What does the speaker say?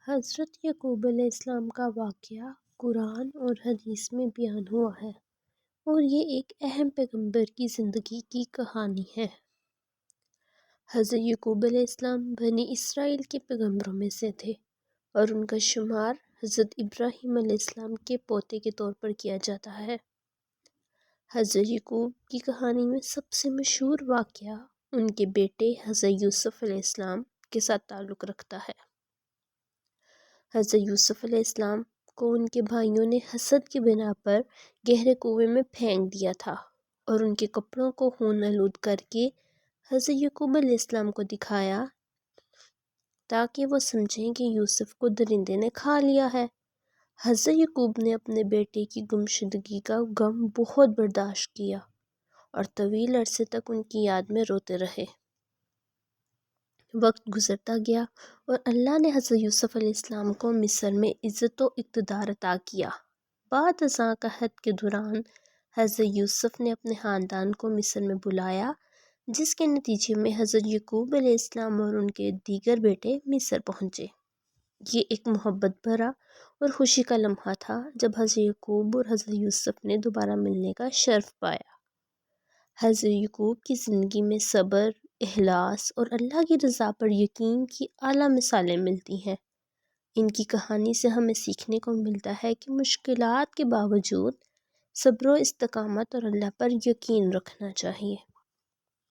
حضرت یعقوب علیہ السلام کا واقعہ قرآن اور حدیث میں بیان ہوا ہے اور یہ ایک اہم پیغمبر کی زندگی کی کہانی ہے۔ حضرت یعقوب علیہ السلام بنی اسرائیل کے پیغمبروں میں سے تھے اور ان کا شمار حضرت ابراہیم علیہ السلام کے پوتے کے طور پر کیا جاتا ہے۔ حضرت یعقوب کی کہانی میں سب سے مشہور واقعہ ان کے بیٹے حضرت یوسف علیہ السلام کے ساتھ تعلق رکھتا ہے۔ حضرت یوسف علیہ السلام کو ان کے بھائیوں نے حسد کی بنا پر گہرے کنویں میں پھینک دیا تھا اور ان کے کپڑوں کو خون آلود کر کے حضرت یعقوب علیہ السلام کو دکھایا تاکہ وہ سمجھیں کہ یوسف کو درندے نے کھا لیا ہے۔ حضرت یعقوب نے اپنے بیٹے کی گمشدگی کا غم بہت برداشت کیا اور طویل عرصے تک ان کی یاد میں روتے رہے۔ وقت گزرتا گیا اور اللہ نے حضرت یوسف علیہ السلام کو مصر میں عزت و اقتدار عطا کیا۔ بعد ازاں قحط کے دوران حضرت یوسف نے اپنے خاندان کو مصر میں بلایا، جس کے نتیجے میں حضرت یعقوب علیہ السلام اور ان کے دیگر بیٹے مصر پہنچے۔ یہ ایک محبت بھرا اور خوشی کا لمحہ تھا جب حضرت یعقوب اور حضرت یوسف نے دوبارہ ملنے کا شرف پایا۔ حضرت یعقوب کی زندگی میں صبر، اخلاص اور اللہ کی رضا پر یقین کی اعلیٰ مثالیں ملتی ہیں۔ ان کی کہانی سے ہمیں سیکھنے کو ملتا ہے کہ مشکلات کے باوجود صبر و استقامت اور اللہ پر یقین رکھنا چاہیے۔